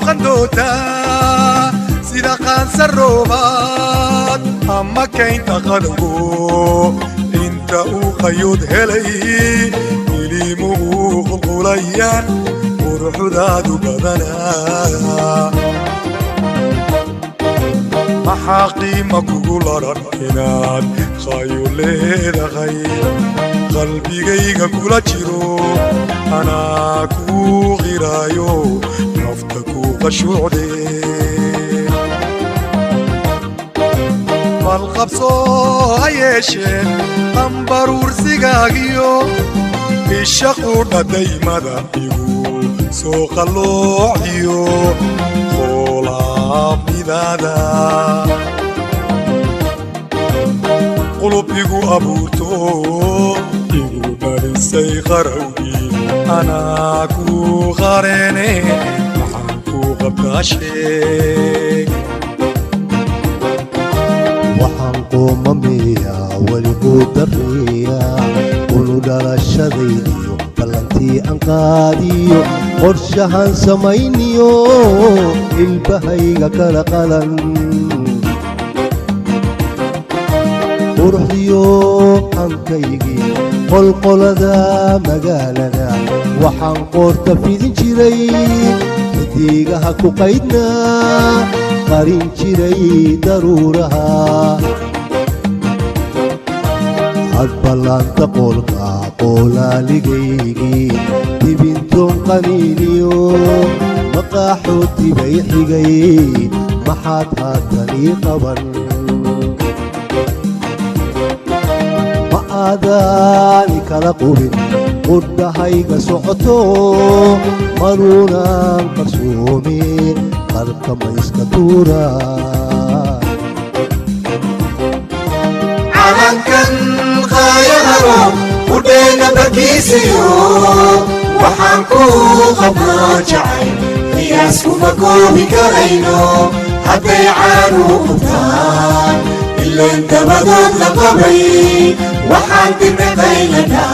قندوتا سيدا قانس الروبات أما كين تقلبو انت قيود هلي إليمو خلقليان وروح ذادو بدنا محاقي مكوكو لرنكنات خايو ليدا غير قلبي غيغا كولا جيرو أنا كو غيرايو نفتكو غشوعدي فالقبصو هيشين أمبرور سيغاقيو الشقور دا دايما دا يغو سوق اللوعيو خولا بيدادا قلوب يغو أبورتو يغو بارسي غروبي أنا كو غاريني محاكو غبتاشيك وحنقو مميا ولقو دريا قلو دار الشذيديو بلانتي أنقاديو قرشهان سمينيو البهيغا كالقلن قرحيو أنكيغي قل دا مقالدا وحنقور تفيدين جيري هديغا هكو قيدنا قرين جيري ضرورها أدبلان تقولك قولا لغيغي تبنتم قنينيو مقاحوتي بيحيغي محاد هاتني قبن مآذاني كالقوبين قد هايغا سعطو مرونا قرسومي قرق ميسكتورا عالنكن غايهرو ودينا بكيسيو وحانكو خبنا جعي قياسكو مقومي كرينو هدي عانو قبطان إلا انت بدود لقبي وحانتنا قيلنا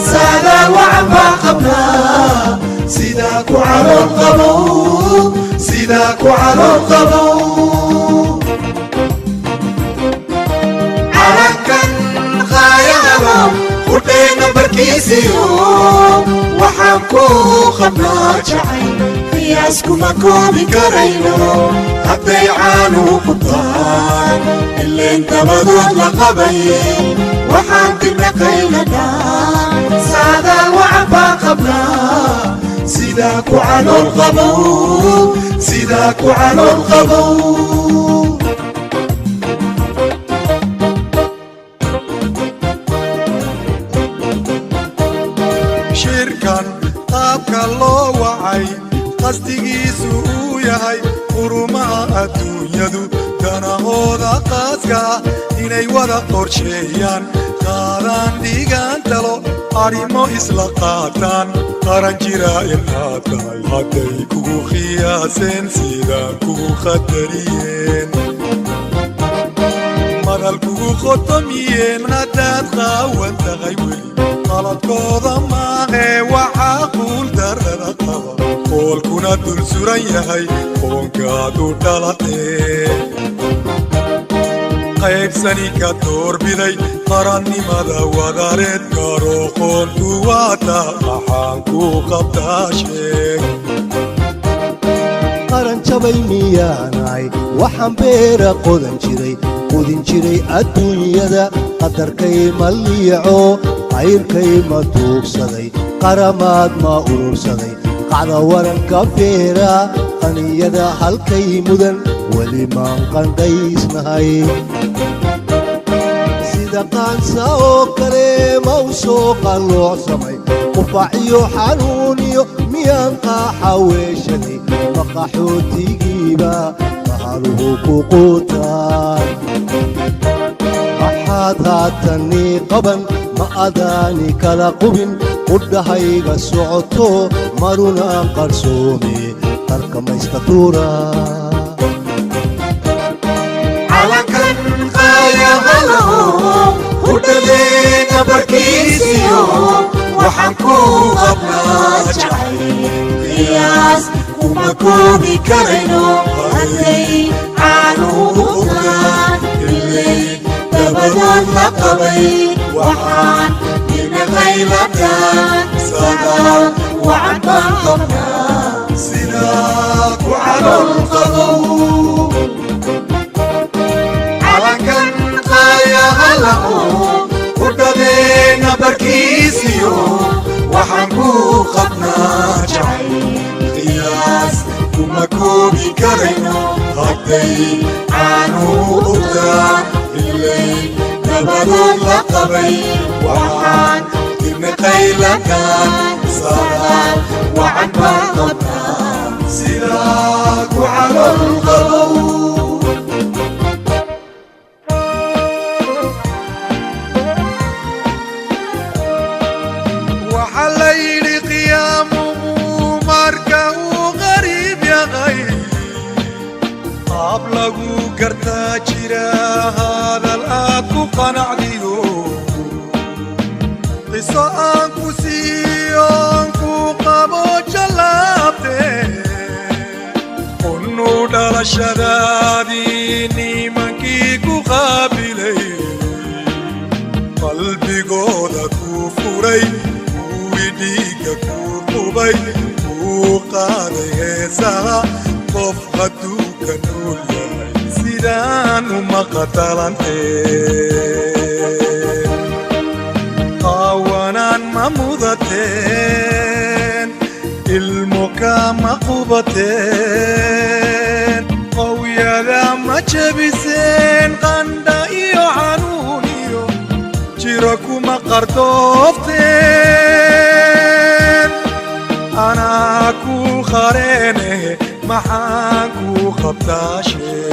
سادا وعما قبنا سيداكو على القبو سيداكو على القبو خدينا بركيسيو وحنكو خبنا جعي قياسكو مكوبي كرينو حتى يعانو قطان اللي انت بدود لقبي وحنتنا قيلنا سادا وعبا قبنا سيداكو على القبو سيداكو على القبو قابك وعي قصديسو ياهي قرما الدنيا دانا هودا قاسكا إني ودا قرشيان قادان ديغان تلو أريمو إسلا قاتان قران جرائن هاتاي هاتاي كو خياسين سيدان كو خدريين مدال كو خطميين غداد خاوان تغيولي غلط كوضا ماغي وحاقول در رقبا قول كنا دول سوريا هاي قونكا دو دالتي قيب سنيكا دور بيدي قراني مدى ودارت كارو قول دواتا محانكو قبتاشيك قران شبي مياناي وحن بيرا قودن جيري الدنيا دا قدر كي مليعو غير كيما توكسدي قرماد ما أرورسدي قعدا ورن كفيرا قنيدا هالكي مدن ولمان قنديسنهاي سيدا قانسا وكري موسوق اللوعسمي قفعيو حنونيو ميان قاحا ويشدي مقاحوتي جيبا مهاروه كوكوتان أحد هاتني قبن ما أداني كلا قبن قد هايغا سعطو مارونا قرسومي ترك ميستطورا على كن قايا غلو قد لينا بركيسيو وحنكو غبنا جعي قياس كما kuma koobi karayno hadday caanu qubtaan ilay dabadood la qabay waxaan dirna qayladaan sagaal wacan baan qabnaa sidaa ku calool qabow calankan qaayaha laho ku dhabeena barkiisiyo waxaan ku qabnaa jacayl qiyaas kuma koobi karayno hadday caanu qubtaan ilay dabadood la qabay waxaan dirna qayladaan sagaal wacan baan qabnaa sidaa ku calool qabow lagu gartaa jira hadal aad ku qanacdiyo qiso aan ku siiyo aan ku qabo jalaabte qunnu dhalashadaadii nimankii ku qaabilay qalbigooda ku furay kuwii dhiigga ku qubay kuu qaaday heesaha qof hadduu ka nool yahay sidaan uma qatalanteen qaawanaan ma mudateen ilmo kama qubateen qowyada ma jebiseen qandha iyo xanuun iyo jiro kuma qardoofteen anaa ku qareene maxaan ku qabtaashee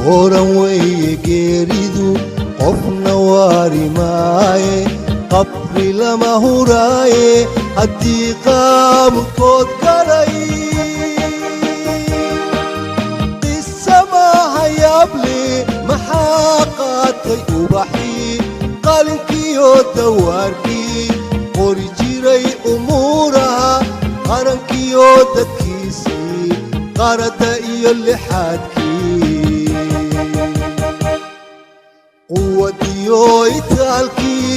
qoran weeye geeridu qofna waari maaye qabri lama huraaye haddii qaabudkood galay qisa maaha yaable maxaa qaatay ubaxii qalinkiyo dawaarkii qori jiray umuuraha qarankiyo dadkiisii qaradda iyo lixaadkii quwadiyo itaalkii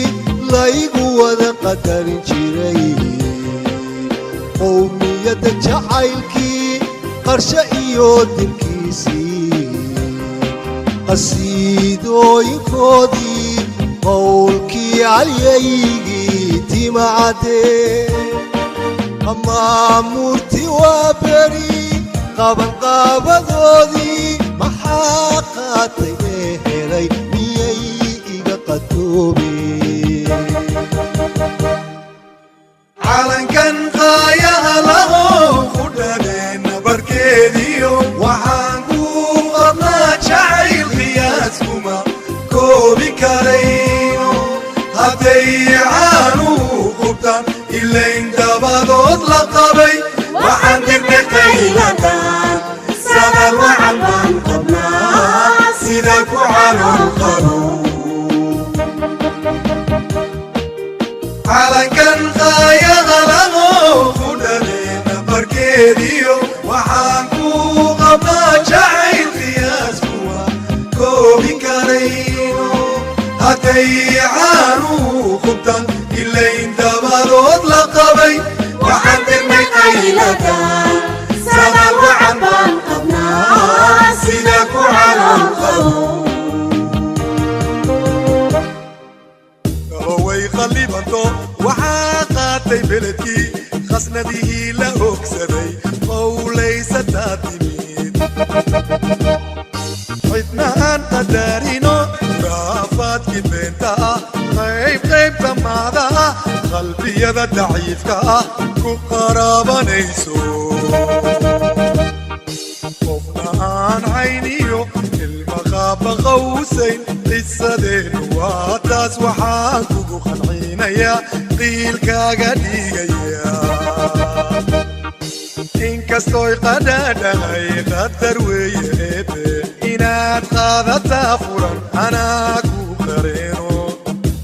laygu wada qadarin jiray qowmiyadda jacaylkii qarshe iyo dilkiisii qasiidooyinkoodii qowlkii calyaygii timacadee maamurti waa beri qabanqaabadoodii maxaa qaatay ee helay miyay iga qadoobeen calankan qaayaha laho ku dhabeena barkeediyo waxaan ku qabnaa jacayl qiyaas kuma koobi karayno hadday caanu qubtaan ilayn dabadood la qabay waxaan dirna qayladaan sagaal wacan baan qabnaa sida ku calool qabow calankan qaayaha laho ku dhabeena barkeediyo waxaan ku qabnaa jacayl qiyaas kuwa koobi karayno hadday caanu qubtaan ilayn dabadood la qabay waxaan dirna qayladaan sagaal wacan baan qabnaa sida ku calool qabow way qallibanto waxaa qaatay beledkii khasnadihii la ogsaday qowlaysataa timid cidna aan qadarino raafaadkii beenta ah qaybta maada ah qalbiyada daciifka ah ku qaraabanayso qofna aan cayniyo ilma qaaba qawsayn qisadeenu waa taas waxaan kugu qancinayaa qiilkaaga dhigaya inkastoy qadhaadhahay qadar weeye eebe inaad qaadataa furan anaa ku qareeno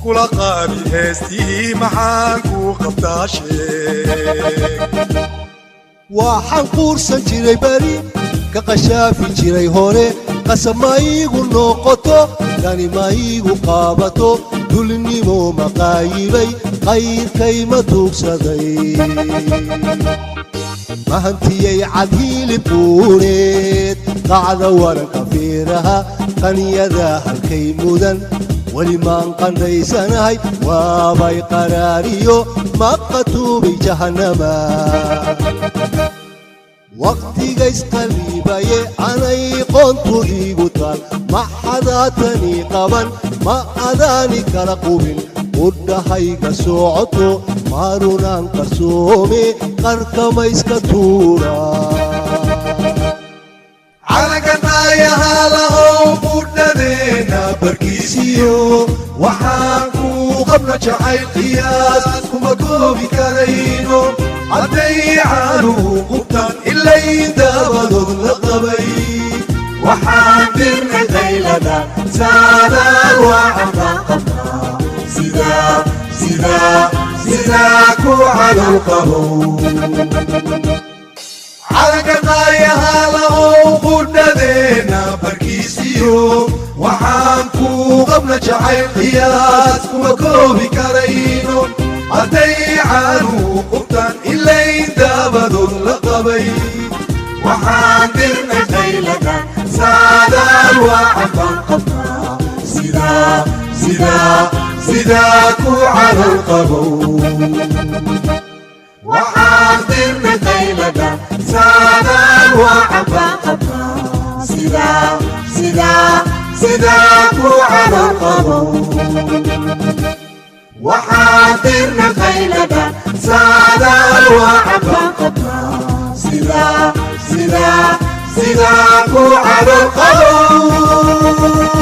kula kula qaadi heestii maxaan ku qabtaa sheeg waxaan quursan jiray bari ka qashaafi jiray hore qasab ma iigu noqoto dani ma iigu qaabato dulnimo maqaayibay qayrkay ma tuugsaday mahantiyay cadhiilib buureed qacda waranka fiiraha qaniyada halkay mudan weli maan qandhaysanahay waabay qaraariyo maqatuubay jahannama waqtiga isqaliibaye anay qoontu iigu taal ma xadaatanii qaban ma adaani kala qubin udhahayga socoto maarunaan qarsoome qarkama iska tuura calaganaayahaa lahow budhadeena barkiisiyo waxaan ku qabna jacayl qiyaas kuma koobi karayno hadday caanuhu qubtaan ilayn daabadood la qabay waxaan dirnay qaylada saadaan waacan baan qabnaa sidaa ku calow qabow calaganaayahaa lahow budhadeena barkiisiyo waxaan ku qabna jacayl qiyaas kuma koobi karayno hadday caanuhu qubtaan ilayn daabadood la qabay waxaan dirnay qaylada saadaan waacan baan qabnaa sidaa ku calow qabow waxaan dirnay qaylada saadaan waacan baan qabnaa sidaa ku calow qabow waxaan dirnay qaylada saadaan waacan baan qabnaa sidaa ku calow qabow